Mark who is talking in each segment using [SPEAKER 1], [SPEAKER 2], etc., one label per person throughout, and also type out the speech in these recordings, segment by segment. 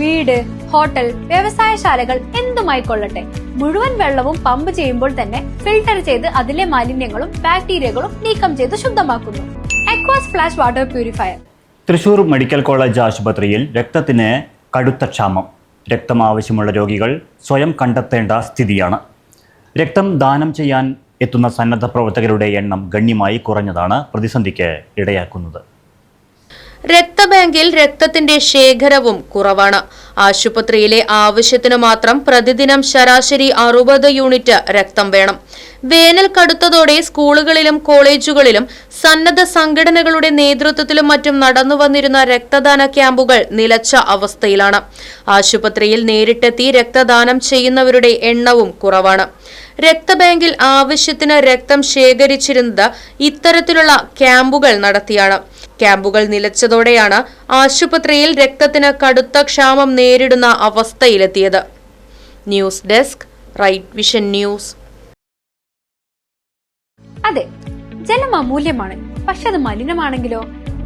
[SPEAKER 1] വീട്, ഹോട്ടൽ, വ്യവസായശാലകൾ എന്തുമായിക്കൊള്ളട്ടെ, മുഴുവൻ വെള്ളവും പമ്പ് ചെയ്യുമ്പോൾ തന്നെ ഫിൽട്ടർ ചെയ്ത് അതിലെ മാലിന്യങ്ങളും ബാക്ടീരിയകളും നീക്കം ചെയ്ത് ശുദ്ധമാക്കുന്നു. Aquas flash water purifier.
[SPEAKER 2] Thrissur medical college ആശുപത്രിയിൽ രക്തത്തിന് കടുത്ത ക്ഷാമം. രക്തം ആവശ്യമുള്ള രോഗികൾ സ്വയം കണ്ടെത്തേണ്ട സ്ഥിതിയാണ്. രക്തം ദാനം ചെയ്യാൻ എത്തുന്ന സന്നദ്ധ പ്രവർത്തകരുടെ എണ്ണം ഗണ്യമായി കുറഞ്ഞതാണ് പ്രതിസന്ധിക്ക് ഇടയാക്കുന്നത്.
[SPEAKER 3] രക്തബാങ്കിൽ രക്തത്തിന്റെ ശേഖരവും കുറവാണ്. ആശുപത്രിയിലെ ആവശ്യത്തിനു മാത്രം പ്രതിദിനം ശരാശരി 60 യൂണിറ്റ് രക്തം വേണം. വേനൽ കടുത്തതോടെ സ്കൂളുകളിലും കോളേജുകളിലും സന്നദ്ധ സംഘടനകളുടെ നേതൃത്വത്തിലും മറ്റും നടന്നുവന്നിരുന്ന രക്തദാന ക്യാമ്പുകൾ നിലച്ച അവസ്ഥയിലാണ്. ആശുപത്രിയിൽ നേരിട്ടെത്തി രക്തദാനം ചെയ്യുന്നവരുടെ എണ്ണവും കുറവാണ്. രക്തബാങ്കിൽ ആവശ്യത്തിന് രക്തം ശേഖരിച്ചിരുന്നത് ഇത്തരത്തിലുള്ള ക്യാമ്പുകൾ നടത്തിയാണ്. ക്യാമ്പുകൾ നിലച്ചതോടെയാണ് ആശുപത്രിയിൽ രക്തത്തിന് കടുത്ത ക്ഷാമം നേരിടുന്ന അവസ്ഥയിലെത്തിയത്. News desk, right vision news.
[SPEAKER 1] അതെ, ജലം അമൂല്യമാണ്. പക്ഷെ അത് മലിനമാണെങ്കിലോ?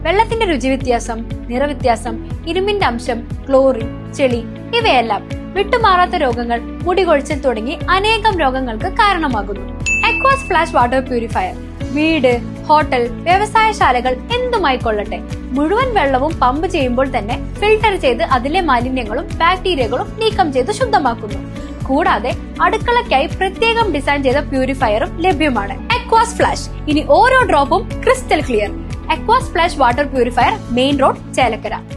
[SPEAKER 1] വെള്ളത്തിന്റെ രുചി വ്യത്യാസം, നിറവ്യത്യാസം, ഇരുമ്പിന്റെ അംശം, ക്ലോറിൻ, ചെളി ഇവയെല്ലാം വിട്ടുമാറാത്ത രോഗങ്ങൾ, മുടികൊഴിച്ചിൽ തുടങ്ങി അനേകം രോഗങ്ങൾക്ക് കാരണമാകുന്നു. അക്വാസ് ഫ്ലാഷ് വാട്ടർ പ്യൂരിഫയർ. വീട്, ഹോട്ടൽ, വ്യവസായശാലകൾ എന്തുമായിക്കൊള്ളട്ടെ, മുഴുവൻ വെള്ളവും പമ്പ് ചെയ്യുമ്പോൾ തന്നെ ഫിൽട്ടർ ചെയ്ത് അതിലെ മാലിന്യങ്ങളും ബാക്ടീരിയകളും നീക്കം ചെയ്ത് ശുദ്ധമാക്കുന്നു. കൂടാതെ അടുക്കളയ്ക്കായി പ്രത്യേകം ഡിസൈൻ ചെയ്ത പ്യൂരിഫയറും ലഭ്യമാണ്. Aquas flash. ഇനി ഓരോ ഡ്രോപ്പും crystal clear. Aquas flash water purifier, main road, Chelakkara.